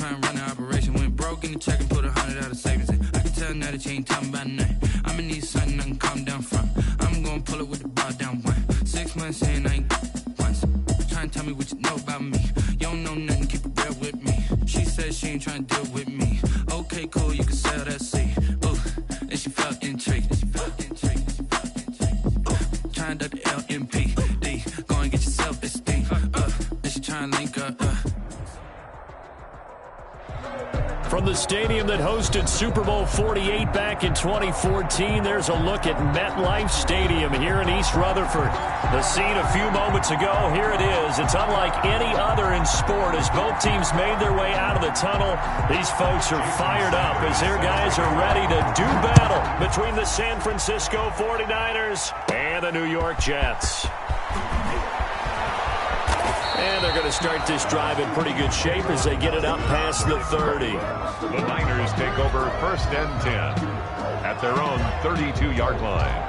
trying to run the operation. Went broke in the check and put 100 out of savings in. I can tell now that you ain't talking about nothing. I'ma need something I can calm down from. I'm gonna pull it with the bar down one. 6 months in, I ain't once. Trying to tell me what you know about me. You don't know nothing, keep it real with me. She said she ain't trying to deal with me. Okay, cool, you can sell that seed. Ooh, and she felt intrigued. Trying to the LMPD. Go and get your self-esteem. And she trying to link up. From the stadium that hosted Super Bowl 48 back in 2014, there's a look at MetLife Stadium here in East Rutherford. The scene a few moments ago, here it is. It's unlike any other in sport as both teams made their way out of the tunnel. These folks are fired up as their guys are ready to do battle between the San Francisco 49ers and the New York Jets. And they're going to start this drive in pretty good shape as they get it up past the 30. The Niners take over 1st and 10 at their own 32-yard line.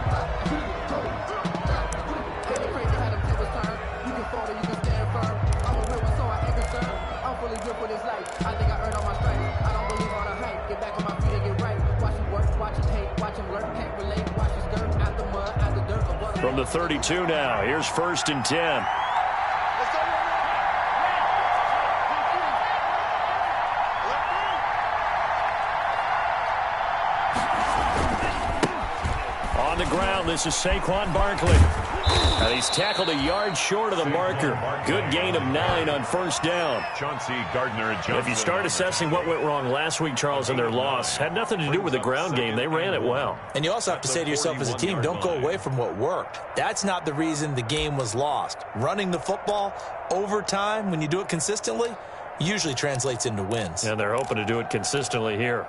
From the 32 now, here's 1st and 10. On the ground, this is Saquon Barkley. And he's tackled a yard short of the marker. Good gain of 9 on 1st down. Chauncey Gardner-Johnson. If you start assessing what went wrong last week, Charles, in their loss, had nothing to do with the ground game. They ran it well. And you also have to say to yourself as a team, don't go away from what worked. That's not the reason the game was lost. Running the football over time, when you do it consistently, usually translates into wins. And they're hoping to do it consistently here.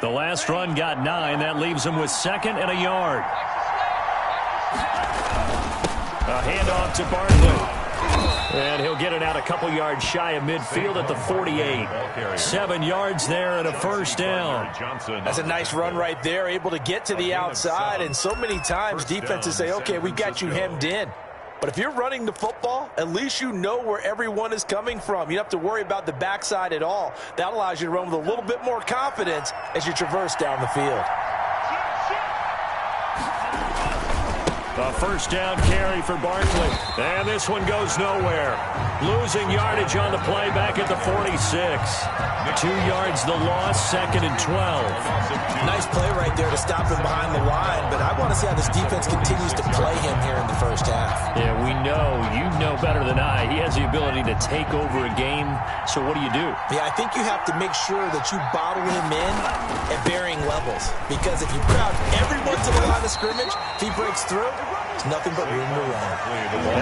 The last run got 9. That leaves him with 2nd and a yard. A handoff to Barkley. And he'll get it out a couple yards shy of midfield at the 48. 7 yards there and a 1st down. That's a nice run right there, able to get to the outside. And so many times defenses say, okay, we got you hemmed in. But if you're running the football, at least you know where everyone is coming from. You don't have to worry about the backside at all. That allows you to run with a little bit more confidence as you traverse down the field. A 1st down carry for Barkley. And this one goes nowhere. Losing yardage on the play back at the 46. 2 yards the loss, 2nd and 12. Nice play right there to stop him behind the line, but I want to see how this defense continues to play him here in the 1st half. Yeah, we know. You know better than I. He has the ability to take over a game, so what do you do? Yeah, I think you have to make sure that you bottle him in at varying levels, because if you crowd everyone to the line of scrimmage, if he breaks through, there's nothing but room to run.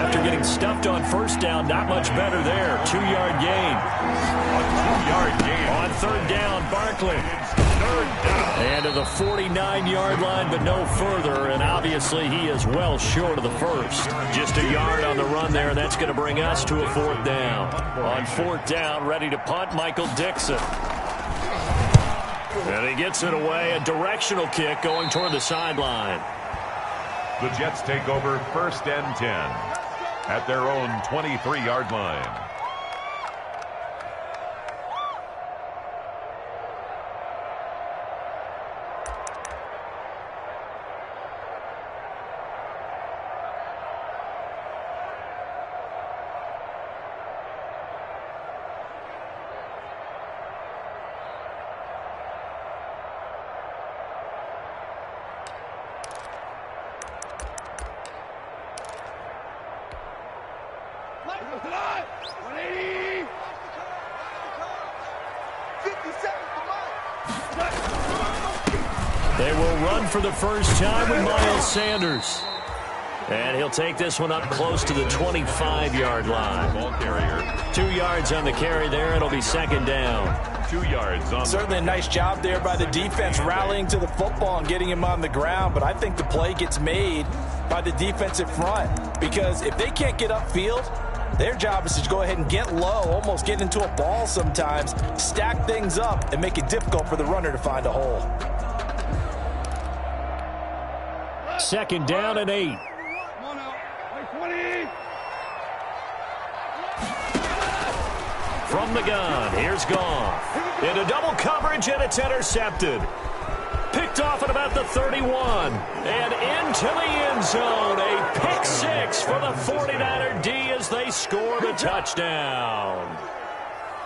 After getting stuffed on 1st down, not much better there. 2-yard gain. A 2-yard gain. On 3rd down, Barkley. 3rd down. And to the 49-yard line, but no further. And obviously he is well short of the 1st. Just a yard on the run there, and that's going to bring us to a 4th down. On 4th down, ready to punt, Michael Dixon. And he gets it away. A directional kick going toward the sideline. The Jets take over 1st and 10 at their own 23-yard line. They will run for the first time with Miles Sanders. And he'll take this one up close to the 25-yard line. Ball carrier. 2 yards on the carry there. It'll be 2nd down. 2 yards on. Certainly a nice job there by the defense rallying to the football and getting him on the ground. But I think the play gets made by the defensive front, because if they can't get upfield, Their job is to go ahead and get low, almost get into a ball sometimes, stack things up, and make it difficult for the runner to find a hole. 2nd down and 8. From the gun, here's Goff. Into double coverage, and it's intercepted. Picked off at about the 31. And into the end zone. A pick 6 for the 49er D as they score the touchdown.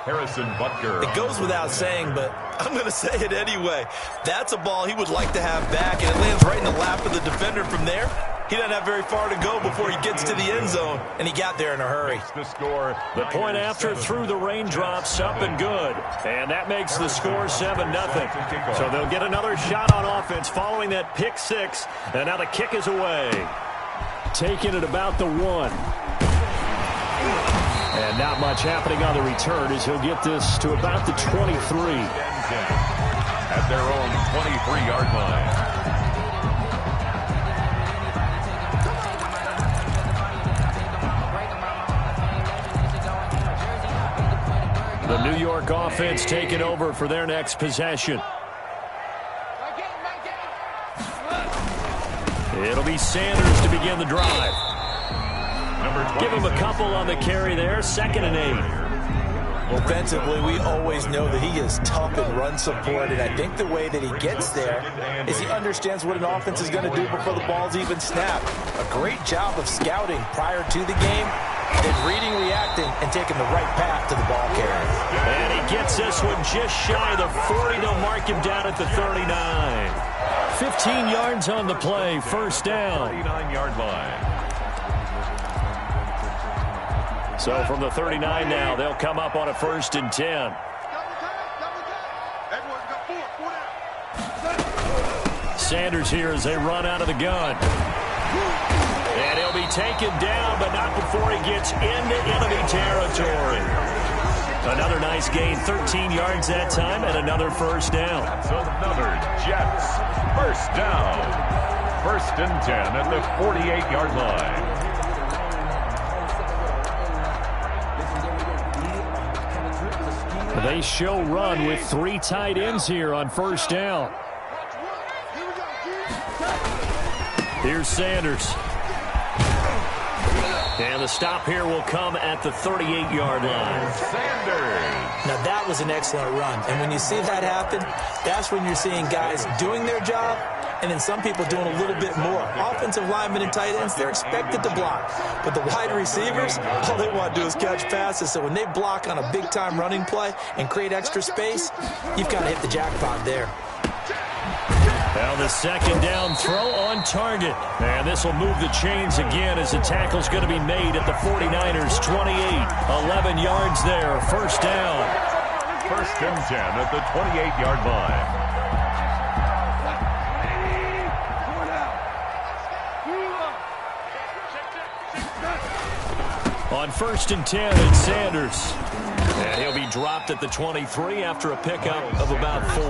Harrison Butker. It goes without saying, but I'm going to say it anyway. That's a ball he would like to have back, and it lands right in the lap of the defender from there. He doesn't have very far to go before he gets to the end zone, and he got there in a hurry. The point after through the raindrops, up and good. And that makes the score 7-0. So they'll get another shot on offense following that pick 6, and now the kick is away. Taking it about the 1. And not much happening on the return as he'll get this to about the 23. At their own 23-yard line. The New York offense taking over for their next possession. It'll be Sanders to begin the drive. Give him a couple on the carry there. 2nd and 8. Offensively, we always know that he is tough in run support, and I think the way that he gets there is he understands what an offense is going to do before the ball's even snapped. A great job of scouting prior to the game, then reading, reacting, and taking the right path to the ball carrier. And he gets this one just shy of the 40. They'll mark him down at the 39. 15 yards on the play, 1st down. 39-yard line. So from the 39 now, they'll come up on a 1st and 10. Sanders here as they run out of the gun. And he'll be taken down, but not before he gets into enemy territory. Another nice gain, 13 yards that time, and another 1st down. That's another Jets 1st down. 1st and 10 at the 48-yard line. They show run with 3 tight ends here on 1st down. Here's Sanders. And the stop here will come at the 38-yard line. Sanders. Now, that was an excellent run. And when you see that happen, that's when you're seeing guys doing their job and then some people doing a little bit more. Offensive linemen and tight ends, they're expected to block. But the wide receivers, all they want to do is catch passes. So when they block on a big-time running play and create extra space, you've got to hit the jackpot there. Now the 2nd down throw on target. And this will move the chains again as the tackle's going to be made at the 49ers 28. 11 yards there, 1st down. 1st and 10 at the 28-yard line. On 1st and 10, it's Sanders. And he'll be dropped at the 23 after a pickup of about 4.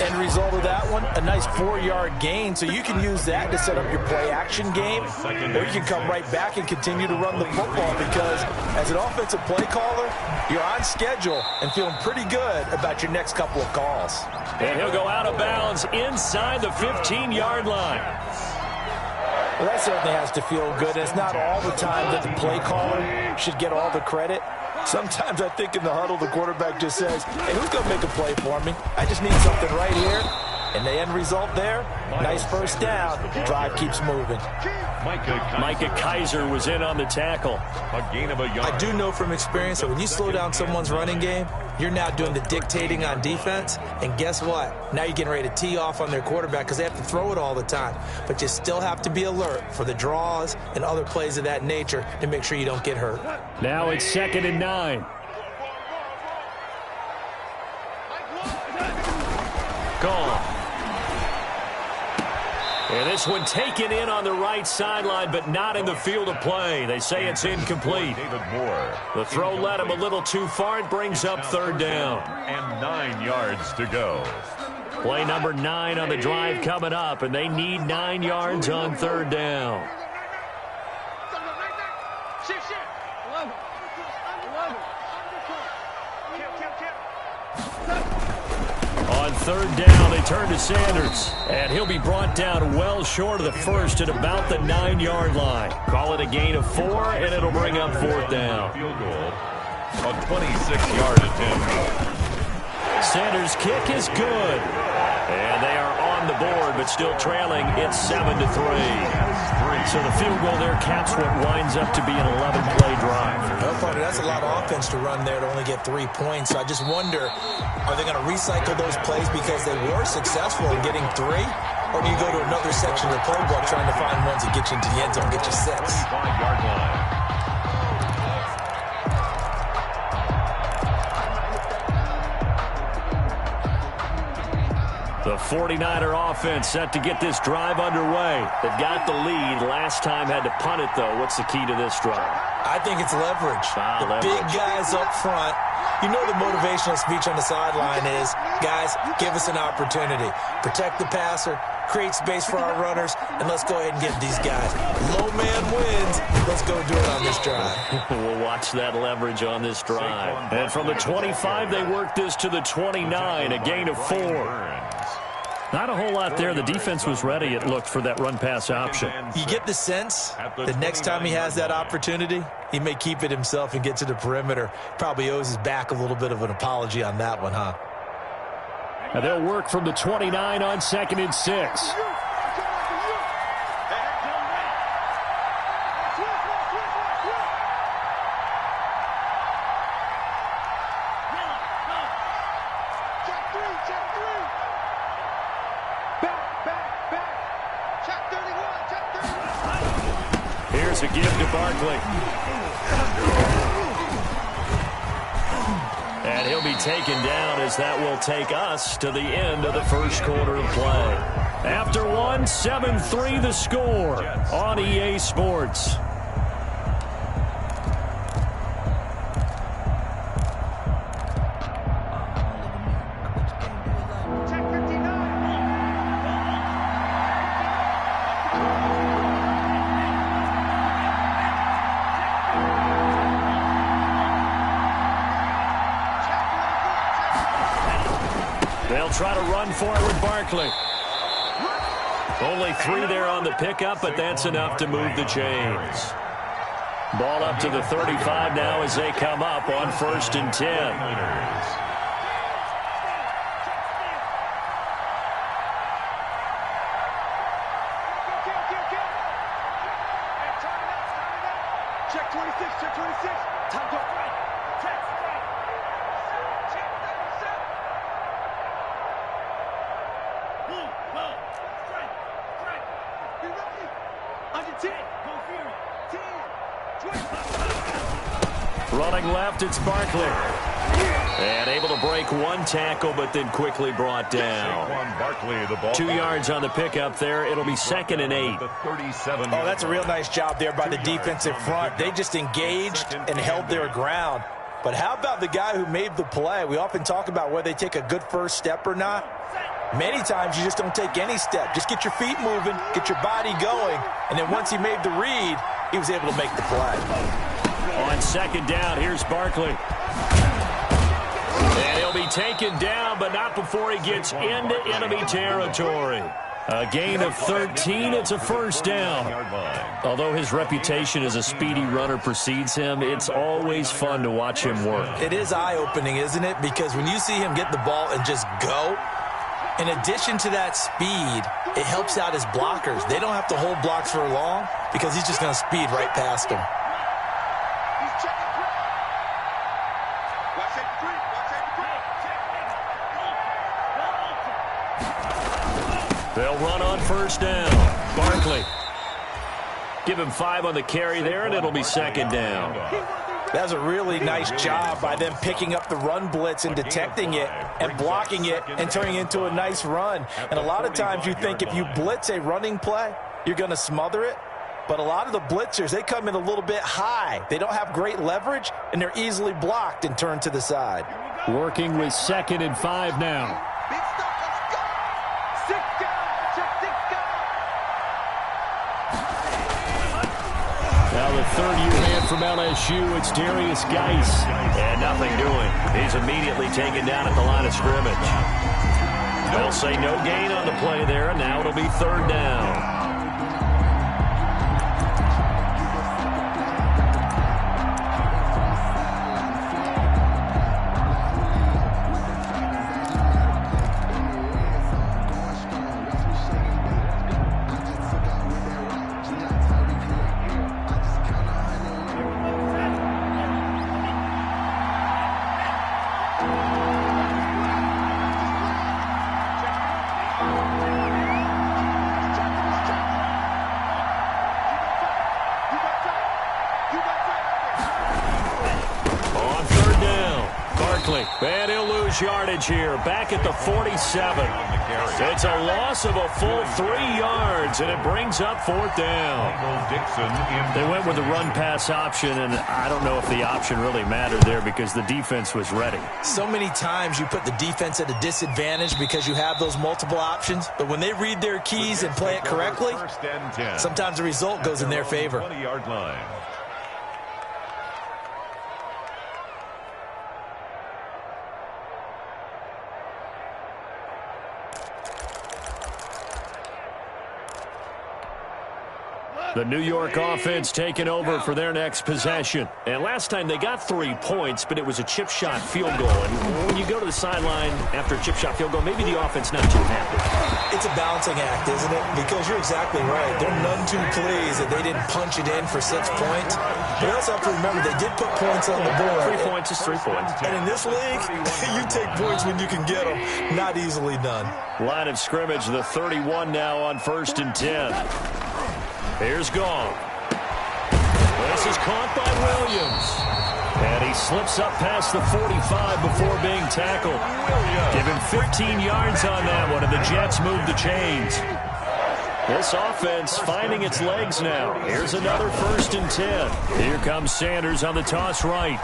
End result of that one, a nice 4-yard gain, so you can use that to set up your play-action game, or you can come right back and continue to run the football because as an offensive play caller, you're on schedule and feeling pretty good about your next couple of calls. And he'll go out of bounds inside the 15-yard line. Well, that certainly has to feel good. It's not all the time that the play caller should get all the credit. Sometimes I think in the huddle, the quarterback just says, hey, who's going to make a play for me? I just need something right here. And the end result there, nice 1st down. The drive keeps moving. Micah Kaiser was in on the tackle. A gain of a yard. I do know from experience that when you slow down someone's running game, you're now doing the dictating on defense. And guess what? Now you're getting ready to tee off on their quarterback because they have to throw it all the time. But you still have to be alert for the draws and other plays of that nature to make sure you don't get hurt. Now it's 2nd and 9. Gone. And this one taken in on the right sideline, but not in the field of play. They say it's incomplete. David Moore. The throw led him a little too far. It brings up 3rd down. And 9 yards to go. Play number 9 on the drive coming up, and they need 9 yards on 3rd down. On third down, they turn to Sanders. And he'll be brought down well short of the first at about the 9-yard line. Call it a gain of 4, and it'll bring up fourth down. Field goal. A 26-yard attempt. Sanders' kick is good. And they are on the board, but still trailing. It's 7-3. So the field goal there caps what winds up to be an 11-play drive. Well, partner, that's a lot of offense to run there to only get 3 points. So I just wonder, are they going to recycle those plays because they were successful in getting 3? Or do you go to another section of the playbook trying to find ones that get you into the end zone, get you 6? 25-yard line. The 49er offense set to get this drive underway. They've got the lead. Last time had to punt it, though. What's the key to this drive? I think it's leverage. Leverage. Big guys up front. You know the motivational speech on the sideline is, guys, give us an opportunity. Protect the passer, create space for our runners, and let's go ahead and get these guys. Low man wins. Let's go do it on this drive. We'll watch that leverage on this drive. And from the 25, they work this to the 29, a gain of 4. Not a whole lot there. The defense was ready, it looked, for that run-pass option. You get the sense that next time he has that opportunity, he may keep it himself and get to the perimeter. Probably owes his back a little bit of an apology on that one, huh? And they'll work from the 29 on 2nd and 6. Here's a give to Barkley. And he'll be taken down as that will take us to the end of the first quarter of play. After 1, 7-3 the score on EA Sports. They'll try to run for it with Barkley. Only 3 there on the pickup, but that's enough to move the chains. Ball up to the 35 now as they come up on 1st and 10. Check 26, check 26. Time to right. Check right. Check 37. Boom, boom. Strike, strike. Be ready. Under 10. Go Fury. 10, 20. Running left, it's Barkley. And able to break 1 tackle, but then quickly brought down. Barkley, the ball 2 yards on the pickup there. It'll be 2nd and 8. Oh, that's a real nice job there by the defensive front. They just engaged and held their ground. But how about the guy who made the play? We often talk about whether they take a good first step or not. Many times you just don't take any step. Just get your feet moving, get your body going, and then once he made the read, he was able to make the play. On 2nd down, here's Barkley. And he'll be taken down, but not before he gets into enemy territory. A gain of 13, it's a 1st down. Although his reputation as a speedy runner precedes him, it's always fun to watch him work. It is eye-opening, isn't it? Because when you see him get the ball and just go, in addition to that speed, it helps out his blockers. They don't have to hold blocks for long because he's just going to speed right past them. They'll run on 1st down. Barkley. Give him 5 on the carry there, and it'll be 2nd down. That's a really nice job by them picking up the run blitz and detecting it and blocking it and turning it into a nice run. And a lot of times you think if you blitz a running play, you're going to smother it. But a lot of the blitzers, they come in a little bit high. They don't have great leverage, and they're easily blocked and turned to the side. Working with 2nd and 5 now. Now the 3rd-year man from LSU, it's Darius Geis. And nothing doing. He's immediately taken down at the line of scrimmage. They'll say no gain on the play there, and now it'll be third down. And he'll lose yardage here, back at the 47. It's a loss of a full 3 yards, and it brings up fourth down. They went with the run-pass option, and I don't know if the option really mattered there because the defense was ready. So many times you put the defense at a disadvantage because you have those multiple options, but when they read their keys and play it correctly, sometimes the result goes in their favor. 20-yard line. The New York offense taking over for their next possession. And last time they got 3 points, but it was a chip shot field goal. And when you go to the sideline after a chip shot field goal, maybe the offense not too happy. It's a balancing act, isn't it? Because you're exactly right. They're none too pleased that they didn't punch it in for 6 points. But you also have to remember they did put points on the board. 3 points is 3 points. And in this league, you take points when you can get them. Not easily done. Line of scrimmage, the 31 now on 1st and 10. Here's Goff. This is caught by Williams. And he slips up past the 45 before being tackled. Give him 15 yards on that one, and the Jets move the chains. This offense finding its legs now. Here's another 1st and 10. Here comes Sanders on the toss right.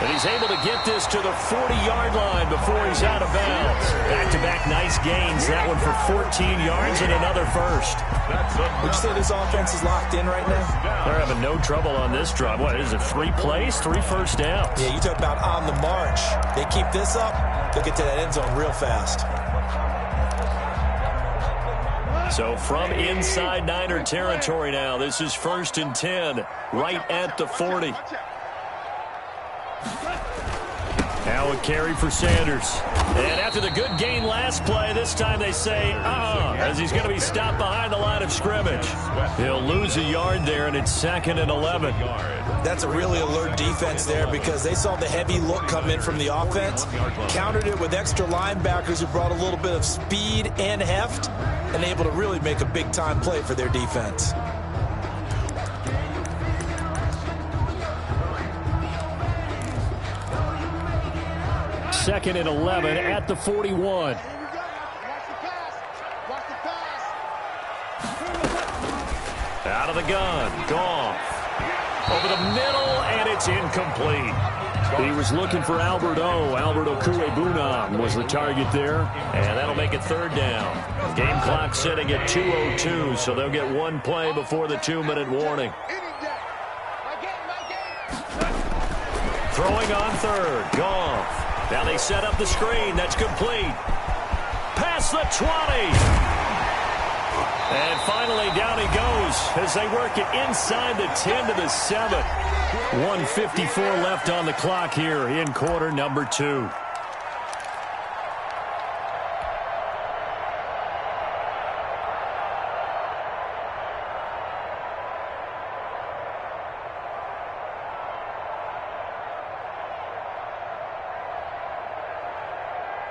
And he's able to get this to the 40-yard line before he's out of bounds. Back-to-back nice gains. That one for 14 yards and another first. Would you say this offense is locked in right now? They're having no trouble on this drive. What is it, 3 plays, 3 first downs? Yeah, you talk about on the march. They keep this up, they'll get to that end zone real fast. So from inside Niner territory now, this is 1st and 10, right at the 40. Now a carry for Sanders. And after the good gain last play, this time they say, as he's going to be stopped behind the line of scrimmage. He'll lose a yard there, and it's 2nd and 11. That's a really alert defense there because they saw the heavy look come in from the offense, countered it with extra linebackers who brought a little bit of speed and heft, and able to really make a big-time play for their defense. Second and 11 at the 41. Out of the gun, Goff. Over the middle, and it's incomplete. He was looking for Albert Okwuegbunam was the target there, and that'll make it 3rd down. Game clock sitting at 2:02, so they'll get 1 play before the 2-minute warning. Throwing on 3rd, Goff. Now they set up the screen. That's complete. Past the 20. And finally, down he goes as they work it inside the 10 to the 7. 1:54 left on the clock here in quarter number 2.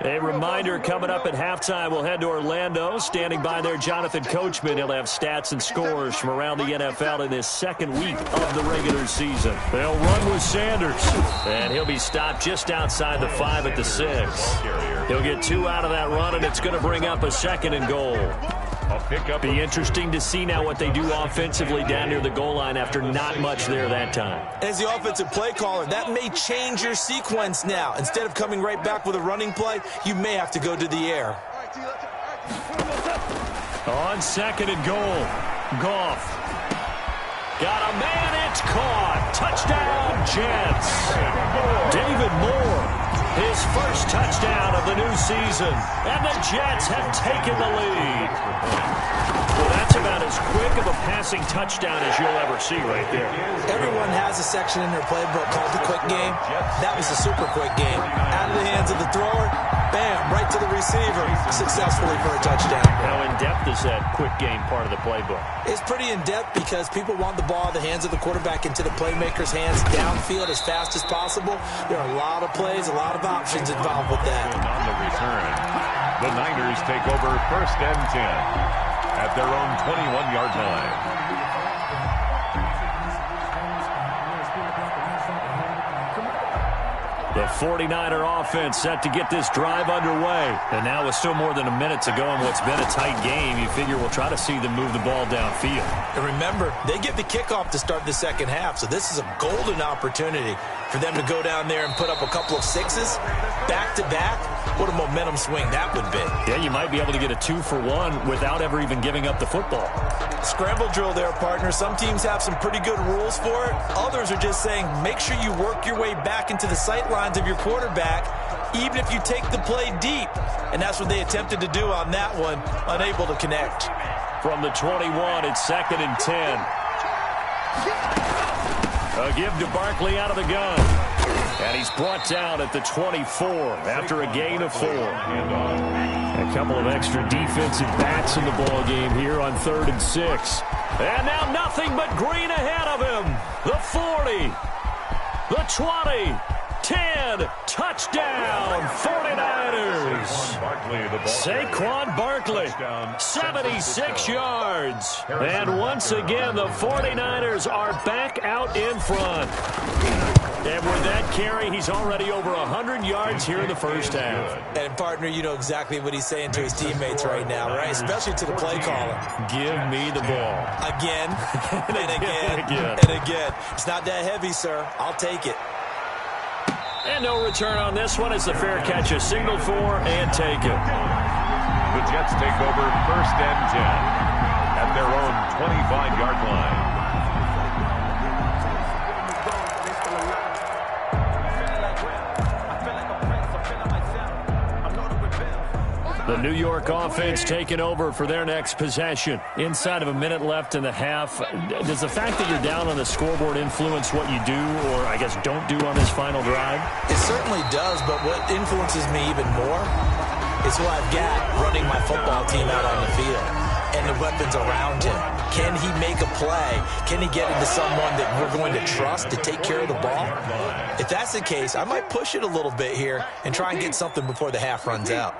A reminder, coming up at halftime, we'll head to Orlando. Standing by there, Jonathan Coachman. He'll have stats and scores from around the NFL in this 2nd week of the regular season. They'll run with Sanders, and he'll be stopped just outside the 5 at the 6. He'll get 2 out of that run, and it's going to bring up a 2nd and goal. Be interesting to see now what they do offensively down near the goal line after not much there that time. As the offensive play caller, that may change your sequence now. Instead of coming right back with a running play, you may have to go to the air. On 2nd and goal, Goff. Got a man, it's caught. Touchdown, Jets. David Moore, his first touchdown of the new season. And the Jets have taken the lead. Well, that's about as quick of a passing touchdown as you'll ever see right there. Everyone has a section in their playbook called the quick game. That was the super quick game. Out of the hands of the thrower, bam, right to the receiver, successfully for a touchdown. How in-depth is that quick game part of the playbook? It's pretty in-depth because people want the ball in the hands of the quarterback into the playmaker's hands downfield as fast as possible. There are a lot of plays, a lot of options involved with that. On the return, the Niners take over 1st and 10 at their own 21-yard line. The 49er offense set to get this drive underway. And now with still more than a minute to go in what's been a tight game, you figure we'll try to see them move the ball downfield. And remember, they get the kickoff to start the second half, so this is a golden opportunity for them to go down there and put up a couple of sixes back-to-back. What a momentum swing that would be. Yeah, you might be able to get a 2-for-1 without ever even giving up the football. Scramble drill there, partner. Some teams have some pretty good rules for it. Others are just saying make sure you work your way back into the sight lines of your quarterback, even if you take the play deep. And that's what they attempted to do on that one, unable to connect. From the 21, it's 2nd and 10. A give to Barkley out of the gun. And he's brought down at the 24 after a gain of 4. A couple of extra defensive backs in the ball game here on 3rd and 6. And now nothing but green ahead of him. The 40, the 20, 10, touchdown, 49ers. Saquon Barkley, 76 yards. And once again, the 49ers are back out in front. And with that carry, he's already over 100 yards here in the first half. And, partner, you know exactly what he's saying to his teammates right now, right? Especially to the play caller. Give me the ball. Again, and again, again. and again. It's not that heavy, sir. I'll take it. And no return on this one as the fair catch is signaled for and taken. The Jets take over 1st and 10 at their own 25-yard line. The New York offense taking over for their next possession. Inside of a minute left in the half, does the fact that you're down on the scoreboard influence what you do or, I guess, don't do on this final drive? It certainly does, but what influences me even more is who I've got running my football team out on the field and the weapons around him. Can he make a play? Can he get into someone that we're going to trust to take care of the ball? If that's the case, I might push it a little bit here and try and get something before the half runs out.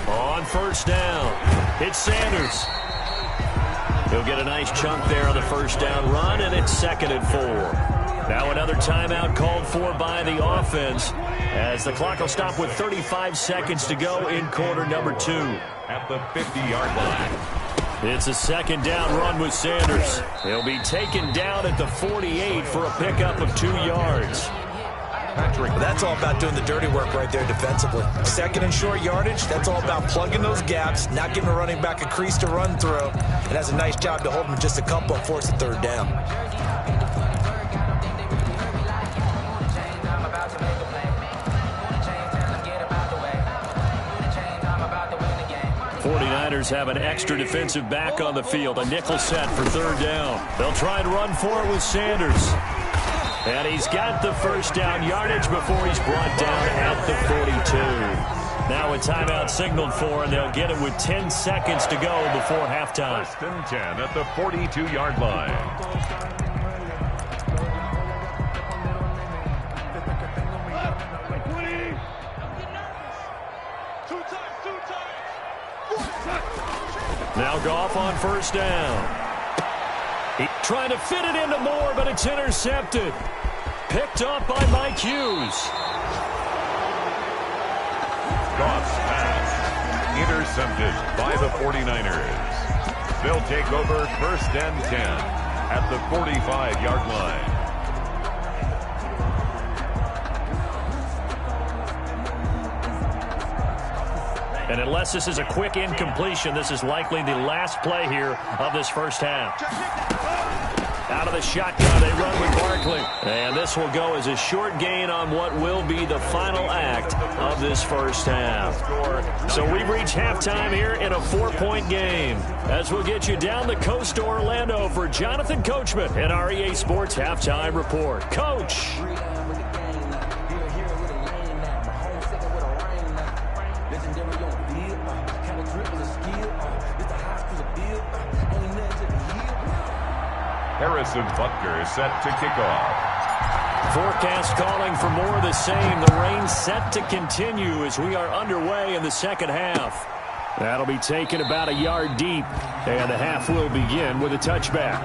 On 1st down, it's Sanders. He'll get a nice chunk there on the 1st down run, and it's 2nd and 4. Now another timeout called for by the offense as the clock will stop with 35 seconds to go in quarter number 2. At the 50-yard line. It's a 2nd down run with Sanders. He'll be taken down at the 48 for a pickup of 2 yards. That's all about doing the dirty work right there defensively. 2nd and short yardage, that's all about plugging those gaps, not giving a running back a crease to run through. And that's a nice job to hold him just a couple and force a 3rd down. Have an extra defensive back on the field. A nickel set for 3rd down. They'll try and run for it with Sanders. And he's got the 1st down yardage before he's brought down at the 42. Now a timeout signaled for, and they'll get it with 10 seconds to go before halftime. 1st and 10 at the 42-yard line. Now Goff on 1st down. He's trying to fit it into Moore, but it's intercepted. Picked up by Mike Hughes. Goff's pass intercepted by the 49ers. They'll take over 1st and 10 at the 45-yard line. And unless this is a quick incompletion, this is likely the last play here of this first half. Out of the shotgun, they run with Barkley. And this will go as a short gain on what will be the final act of this first half. So we've reached halftime here in a 4-point game. As we'll get you down the coast to Orlando for Jonathan Coachman and our EA Sports Halftime Report. Coach! Harrison Butker is set to kick off. Forecast calling for more of the same. The rain set to continue as we are underway in the second half. That'll be taken about a yard deep, and the half will begin with a touchback.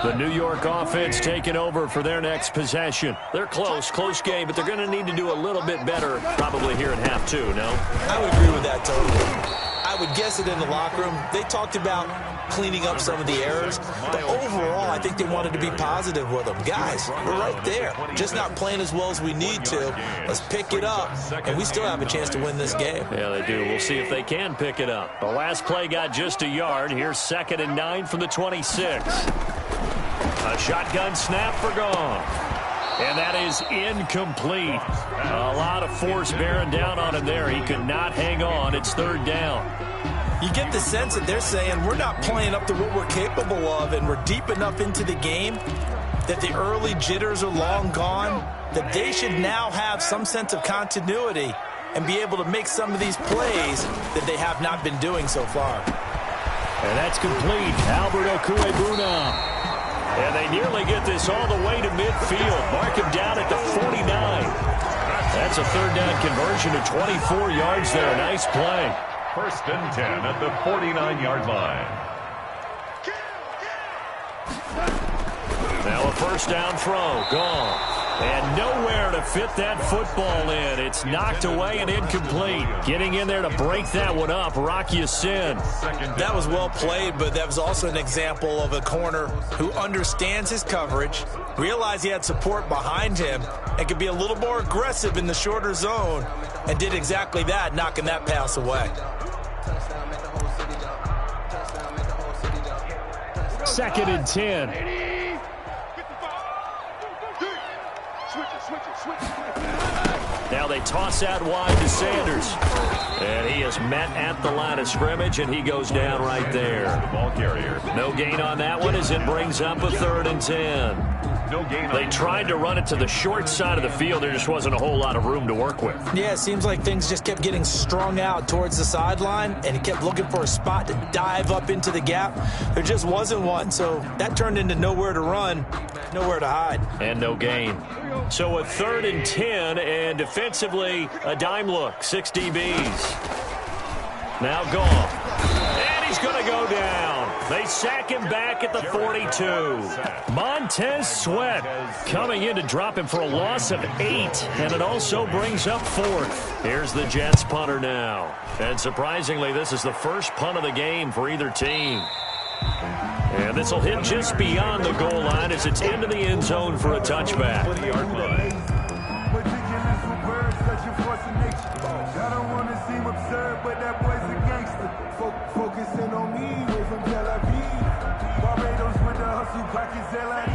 The New York offense taking over for their next possession. They're close game, but they're going to need to do a little bit better probably here in half two, no? I would agree with that totally. I would guess it in the locker room. They talked about cleaning up some of the errors, but overall, I think they wanted to be positive with them. Guys, we're right there. Just not playing as well as we need to. Let's pick it up, and we still have a chance to win this game. Yeah, they do. We'll see if they can pick it up. The last play got just a yard. Here's 2nd and 9 from the 26. A shotgun snap for gone. And that is incomplete. A lot of force bearing down on him there. He could not hang on. It's 3rd down. You get the sense that they're saying we're not playing up to what we're capable of, and we're deep enough into the game that the early jitters are long gone, that they should now have some sense of continuity and be able to make some of these plays that they have not been doing so far. And that's complete. Albert Okwuegbunam. And they nearly get this all the way to midfield. Mark him down at the 49. That's a 3rd down conversion to 24 yards there. Nice play. 1st and 10 at the 49-yard line. Now a 1st down throw. Gone. And nowhere to fit that football in. It's knocked away and incomplete. Getting in there to break that one up, Rock Ya-Sin. That was well played, but that was also an example of a corner who understands his coverage, realized he had support behind him, and could be a little more aggressive in the shorter zone, and did exactly that, knocking that pass away. 2nd and 10. Now they toss out wide to Sanders. And he is met at the line of scrimmage, and he goes down right there. Ball carrier. No gain on that one as it brings up a 3rd and 10. No gain. They tried to run it to the short side of the field. There just wasn't a whole lot of room to work with. Yeah, it seems like things just kept getting strung out towards the sideline, and he kept looking for a spot to dive up into the gap. There just wasn't one, so that turned into nowhere to run, nowhere to hide. And no gain. So a 3rd and 10, and defensively, a dime look. 6 DBs. Now gone. And he's going to go down. They sack him back at the 42. Montez Sweat coming in to drop him for a loss of 8, and it also brings up 4th. Here's the Jets punter now. And surprisingly, this is the first punt of the game for either team. And this will hit just beyond the goal line as it's into the end zone for a touchback.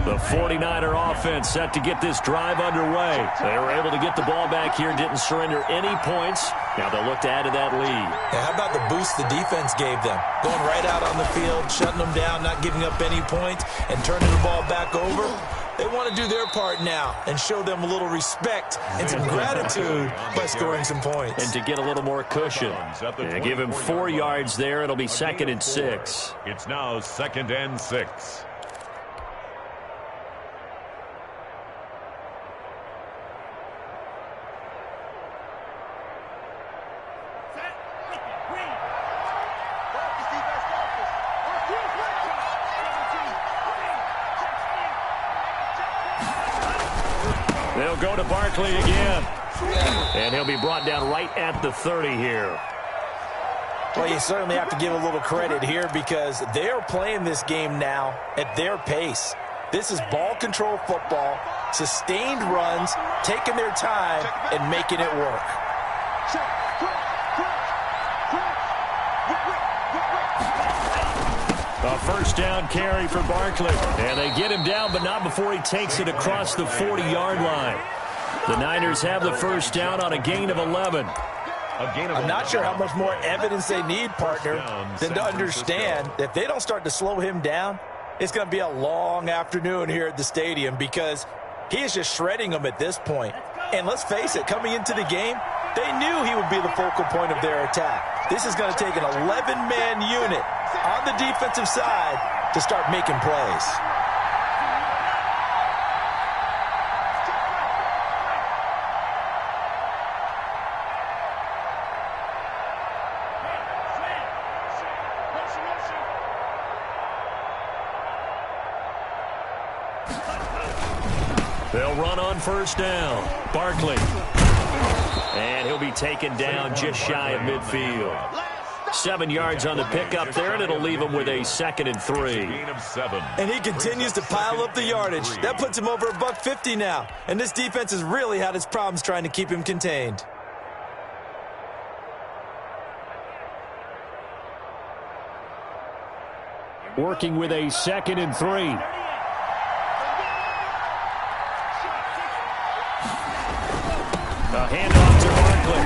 The 49er offense set to get this drive underway. They were able to get the ball back here, didn't surrender any points. Now they'll look to add to that lead. Yeah, how about the boost the defense gave them? Going right out on the field, shutting them down, not giving up any points, and turning the ball back over. They want to do their part now and show them a little respect and some gratitude by scoring some points. And to get a little more cushion. And give him 4 yards there. It'll be 2nd and 6. It's now 2nd and 6. They'll go to Barkley again. And he'll be brought down right at the 30 here. Well, you certainly have to give a little credit here because they're playing this game now at their pace. This is ball control football, sustained runs, taking their time, and making it work. A first down carry for Barkley. And they get him down, but not before he takes it across the 40-yard line. The Niners have the first down on a gain of 11. I'm not sure how much more evidence they need, partner, than to understand that if they don't start to slow him down, it's going to be a long afternoon here at the stadium because he is just shredding them at this point. And let's face it, coming into the game, they knew he would be the focal point of their attack. This is going to take an 11-man unit on the defensive side to start making plays. They'll run on first down. Barkley. And he'll be taken down just shy of midfield. 7 yards on the pickup there, and it'll leave him with a 2nd and 3. And he continues to pile up the yardage. That puts him over $150 now. And this defense has really had its problems trying to keep him contained. Working with a 2nd and 3. A handoff to Barkley.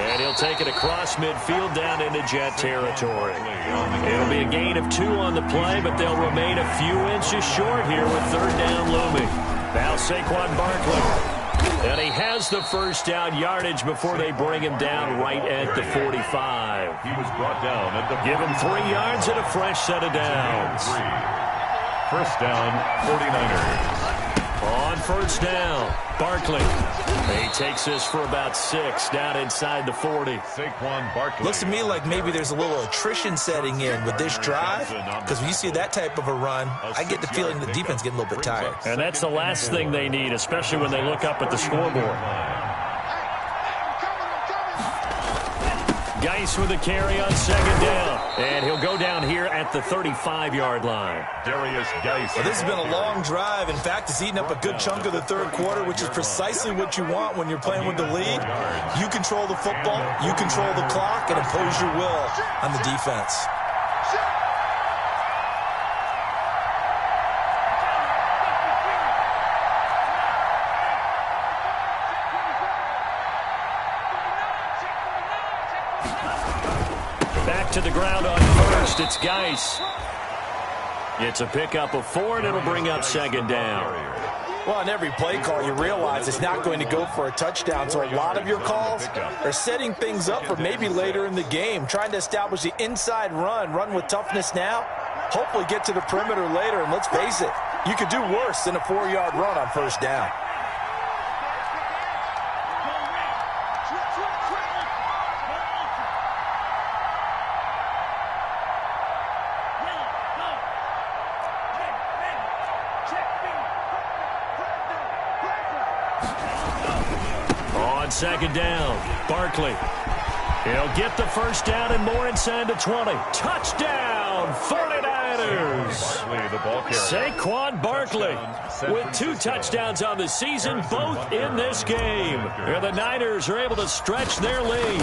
And he'll take it across midfield down into Jet territory. It'll be a gain of 2 on the play, but they'll remain a few inches short here with 3rd down looming. Now Saquon Barkley. And he has the first down yardage before they bring him down right at the 45. He was brought down at the Give him 3 yards and a fresh set of downs. First down, 49ers. On first down, Barkley. He takes this for about 6 down inside the 40. Saquon Barkley. Looks to me like maybe there's a little attrition setting in with this drive, because when you see that type of a run, I get the feeling the defense getting a little bit tired. And that's the last thing they need, especially when they look up at the scoreboard. Geis with a carry on 2nd down. And he'll go down here at the 35-yard line. Darius Geis. Well, this has been a long drive. In fact, it's eaten up a good chunk of the 3rd quarter, which is precisely what you want when you're playing with the lead. You control the football, you control the clock, and impose your will on the defense. Back to the ground on first. It's Geis. It's a pickup of 4, and it'll bring up 2nd down. Well, on every play call, you realize it's not going to go for a touchdown, so a lot of your calls are setting things up for maybe later in the game, trying to establish the inside run with toughness now, hopefully get to the perimeter later, and let's face it, you could do worse than a 4-yard run on first down. On 2nd down, Barkley. He'll get the first down and more inside the 20. Touchdown, 49ers. Saquon Barkley with 2 touchdowns on the season, both in this game. And the Niners are able to stretch their lead.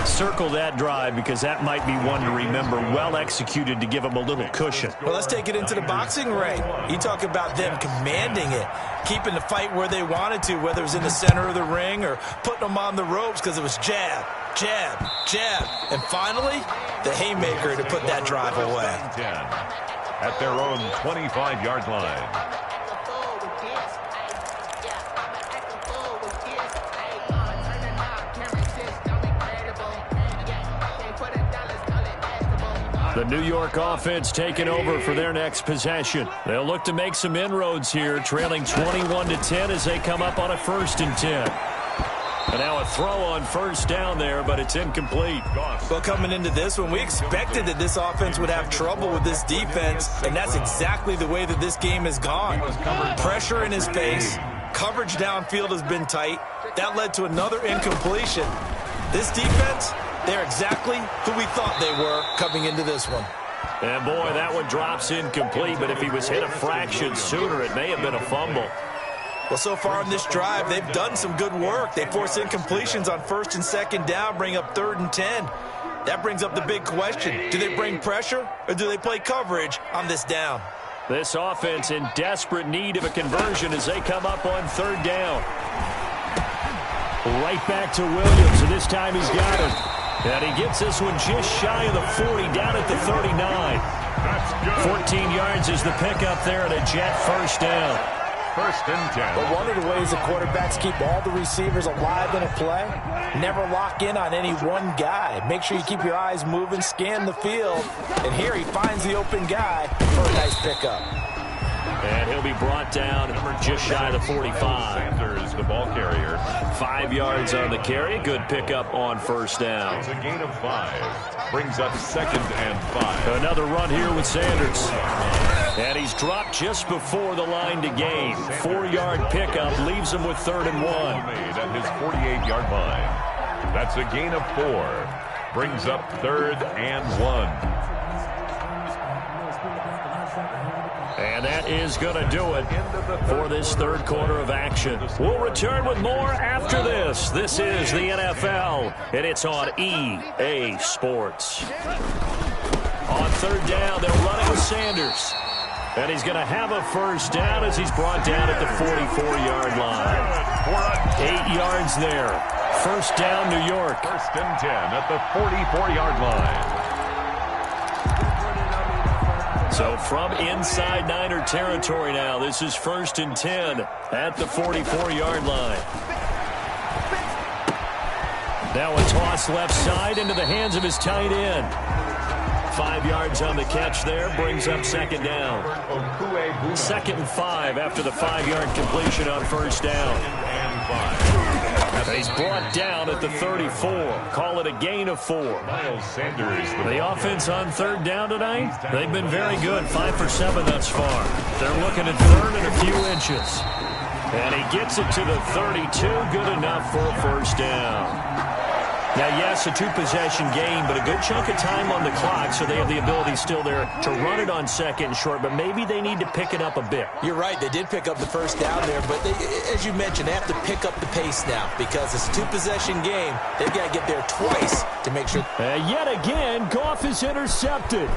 Circle that drive because that might be one to remember. Well executed to give them a little cushion. Well, let's take it into the boxing ring. You talk about them commanding it, keeping the fight where they wanted to, whether it was in the center of the ring or putting them on the ropes because it was jab, jab, jab. And finally, the haymaker to put that drive away. At their own 25-yard line. The New York offense taking over for their next possession. They'll look to make some inroads here, trailing 21-10 as they come up on a 1st and 10. And now a throw on first down there, but it's incomplete. Well, coming into this one, we expected that this offense would have trouble with this defense, and that's exactly the way that this game has gone. Pressure in his face, coverage downfield has been tight. That led to another incompletion. This defense, they're exactly who we thought they were coming into this one. And boy, that one drops incomplete, but if he was hit a fraction sooner, it may have been a fumble. Well, so far in this drive, they've done some good work. They force incompletions on 1st and 2nd down, bring up 3rd and 10. That brings up the big question. Do they bring pressure or do they play coverage on this down? This offense in desperate need of a conversion as they come up on 3rd down. Right back to Williams, and this time he's got it. And he gets this one just shy of the 40, down at the 39. 14 yards is the pickup there and a Jet first down. 1st and 10. But one of the ways the quarterbacks keep all the receivers alive in a play, never lock in on any one guy. Make sure you keep your eyes moving, scan the field. And here he finds the open guy for a nice pickup. And he'll be brought down just shy of the 45. Sanders, the ball carrier. 5 yards on the carry. Good pickup on 1st down. It's a gain of 5. Brings up 2nd and 5. Another run here with Sanders. And he's dropped just before the line to gain. 4-yard pickup leaves him with 3rd and 1. Made at his 48-yard line. That's a gain of 4. Brings up 3rd and 1. And that is going to do it for this 3rd quarter of action. We'll return with more after this. This is the NFL, and it's on EA Sports. On 3rd down, they'll run it with Sanders. And he's going to have a 1st down as he's brought down at the 44-yard line. 8 yards there. 1st down, New York. 1st and 10 at the 44-yard line. So from inside Niner territory now, this is 1st and 10 at the 44-yard line. Now a toss left side into the hands of his tight end. 5 yards on the catch there, brings up 2nd down. 2nd and 5 after the 5-yard completion on 1st down. He's brought down at the 34. Call it a gain of 4. Miles Sanders. The offense on 3rd down tonight, they've been very good. 5 for 7 thus far. They're looking at 3rd and a few inches. And he gets it to the 32. Good enough for a 1st down. Now, yes, a 2-possession game, but a good chunk of time on the clock, so they have the ability still there to run it on 2nd and short, but maybe they need to pick it up a bit. You're right. They did pick up the 1st down there, but they, as you mentioned, they have to pick up the pace now because it's a 2-possession game. They've got to get there twice to make sure. Yet again, Goff is intercepted.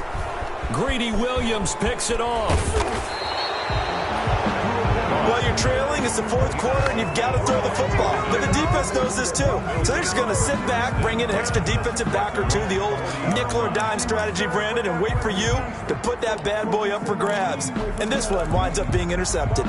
Greedy Williams picks it off. Well, you're trailing. It's the 4th quarter, and you've got to throw the football. But the defense knows this, too. So they're just going to sit back, bring in an extra defensive back or two, the old nickel or dime strategy, Brandon, and wait for you to put that bad boy up for grabs. And this one winds up being intercepted.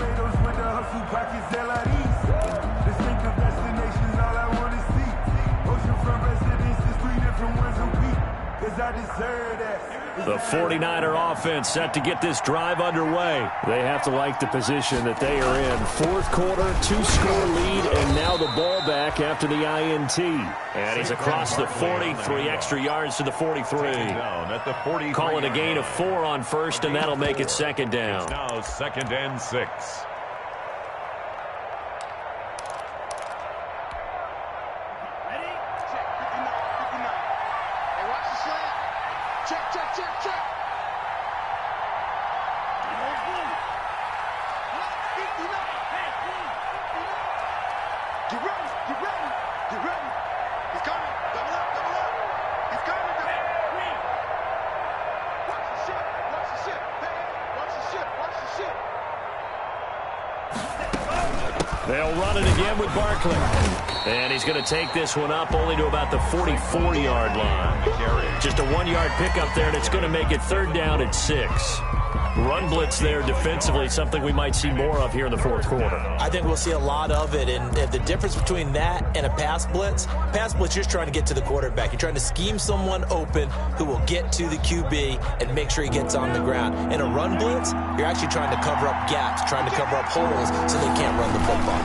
The 49er offense set to get this drive underway. They have to like the position that they are in. 4th quarter, 2-score lead, and now the ball back after the INT. And he's across the 40, 3 extra yards to the 43. Call it a gain of 4 on 1st, and that'll make it 2nd down. Now 2nd and 6. They'll run it again with Barkley. And he's going to take this one up only to about the 44-yard line. Just a 1-yard pickup there, and it's going to make it 3rd down at 6. Run blitz there defensively, something we might see more of here in the 4th quarter. I think we'll see a lot of it, and the difference between that and a pass blitz, you're just trying to get to the quarterback. You're trying to scheme someone open who will get to the QB and make sure he gets on the ground. In a run blitz, you're actually trying to cover up gaps, trying to cover up holes so they can't run the football.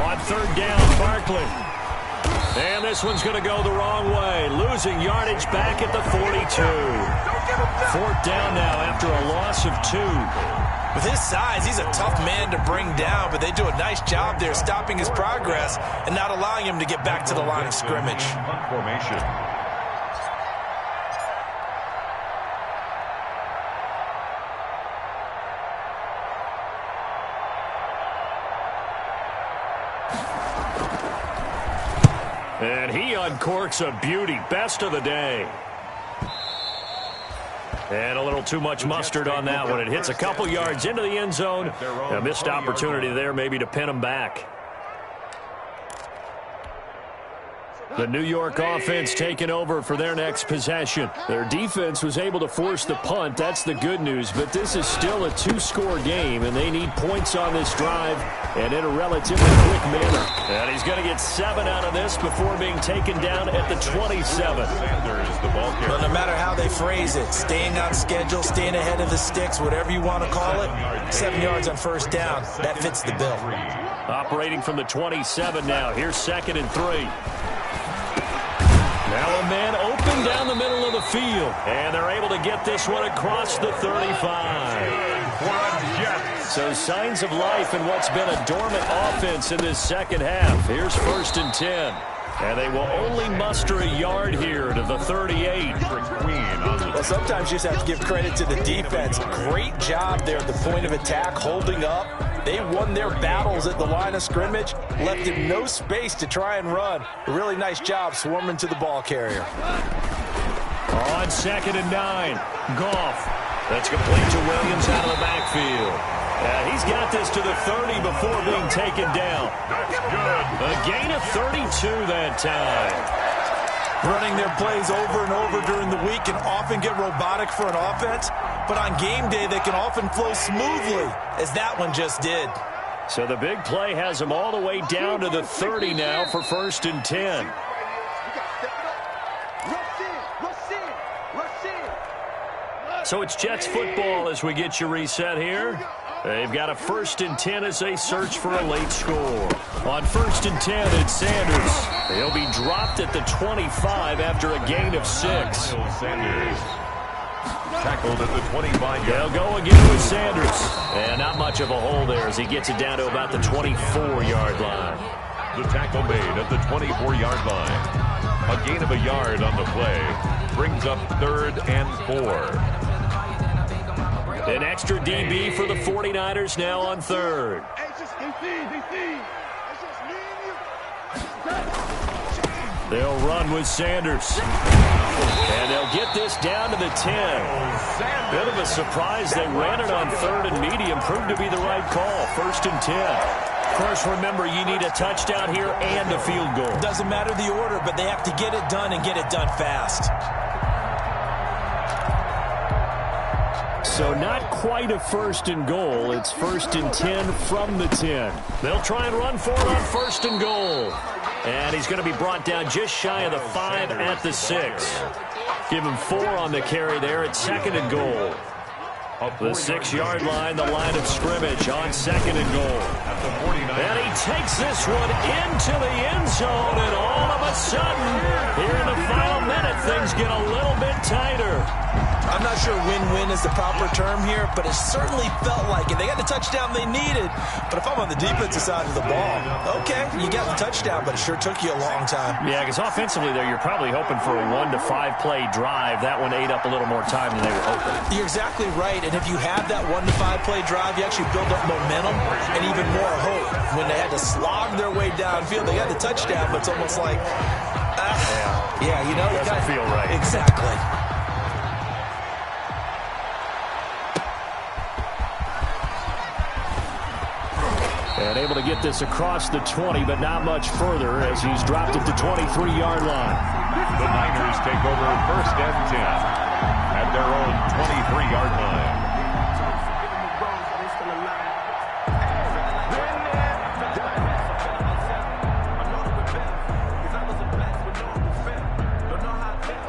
On 3rd down, Barkley. And this one's going to go the wrong way. Losing yardage back at the 42. 4th down now after a loss of 2. With his size, he's a tough man to bring down, but they do a nice job there stopping his progress and not allowing him to get back to the line of scrimmage. And he uncorks a beauty. Best of the day. And a little too much mustard on that one. It hits a couple yards into the end zone. A missed opportunity there maybe to pin him back. The New York offense taking over for their next possession. Their defense was able to force the punt. That's the good news. But this is still a two-score game, and they need points on this drive and in a relatively quick manner. And he's going to get 7 out of this before being taken down at the 27. Well, no matter how they phrase it, staying on schedule, staying ahead of the sticks, whatever you want to call it, 7 yards on first down, that fits the bill. Operating from the 27 now. Here's 2nd and 3. Now a man open down the middle of the field. And they're able to get this one across the 35. So signs of life in what's been a dormant offense in this second half. Here's 1st and 10. And they will only muster a yard here to the 38. Well, sometimes you just have to give credit to the defense. Great job there at the point of attack, holding up. They won their battles at the line of scrimmage, left him no space to try and run. A really nice job swarming to the ball carrier. On 2nd and 9, Goff. That's complete to Williams out of the backfield. He's got this to the 30 before being taken down. That's good. A gain of 32 that time. Running their plays over and over during the week can often get robotic for an offense, but on game day they can often flow smoothly, as that one just did. So the big play has them all the way down to the 30 now for 1st and 10. So it's Jets football as we get you reset here. They've got a 1st and 10 as they search for a late score. On 1st and 10, it's Sanders. He'll be dropped at the 25 after a gain of 6. Sanders tackled at the 25. They'll go again with Sanders. And not much of a hole there as he gets it down to about the 24-yard line. The tackle made at the 24-yard line. A gain of a yard on the play brings up 3rd and 4. An extra DB for the 49ers now on 3rd. They'll run with Sanders. And they'll get this down to the 10. Bit of a surprise. They ran it on 3rd and medium. Proved to be the right call. 1st and 10. Of course, remember, you need a touchdown here and a field goal. Doesn't matter the order, but they have to get it done and get it done fast. So not quite a 1st and goal. It's 1st and 10 from the 10. They'll try and run for it on 1st and goal. And he's going to be brought down just shy of the 5 at the 6. Give him 4 on the carry there at 2nd and goal. The 6-yard line, the line of scrimmage on 2nd and goal. And he takes this one into the end zone, and all of a sudden, here in the final minute, things get a little bit tighter. I'm not sure win-win is the proper term here, but it certainly felt like it. They got the touchdown they needed, but if I'm on the defensive side of the ball, okay, you got the touchdown, but it sure took you a long time. Yeah, because offensively there, you're probably hoping for a 1 to 5 play drive. That one ate up a little more time than they were hoping. You're exactly right, and if you have that 1 to 5 play drive, you actually build up momentum and even more hope. When they had to slog their way downfield, they got the touchdown, but it's almost like, yeah, you know, it doesn't feel right. Exactly. And able to get this across the 20, but not much further as he's dropped at the 23-yard line. The Niners take over 1st and 10 at their own 23-yard line.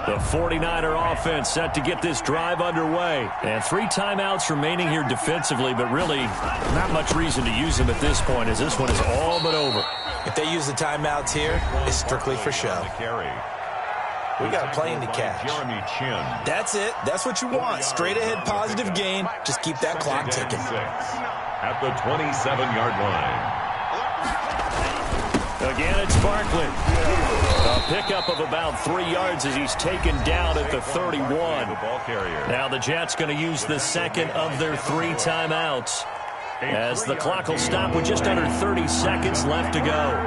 The 49er offense set to get this drive underway. And 3 timeouts remaining here defensively, but really not much reason to use them at this point as this one is all but over. If they use the timeouts here, it's strictly for show. We got a plane to catch. Jeremy Chin. That's it. That's what you want. Straight ahead positive gain. Just keep that clock ticking. At the 27-yard line. Again, it's Barkley. A pickup of about 3 yards as he's taken down at the 31. Now the Jets going to use the second of their 3 timeouts as the clock will stop with just under 30 seconds left to go.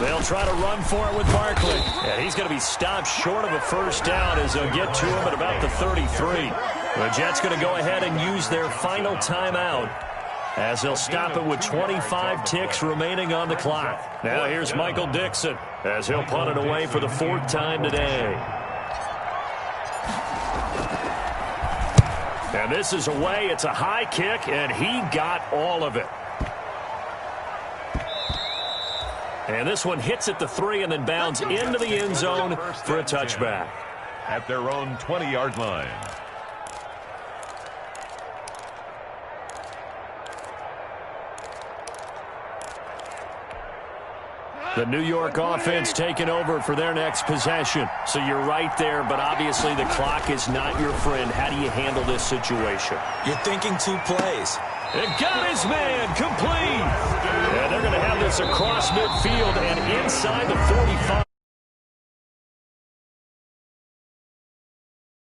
They'll try to run for it with Barkley. And he's going to be stopped short of a first down as they'll get to him at about the 33. The Jets going to go ahead and use their final timeout as they'll stop it with 25 ticks remaining on the clock. Now here's Michael Dixon as he'll punt it away for the 4th time today. And this is away. It's a high kick, and he got all of it. And this one hits at the 3 and then bounds into the end zone for a touchback. At their own 20-yard line. The New York offense taking over for their next possession. So you're right there, but obviously the clock is not your friend. How do you handle this situation? You're thinking 2 plays. And got his man complete. And they're going to have this across midfield and inside the 45.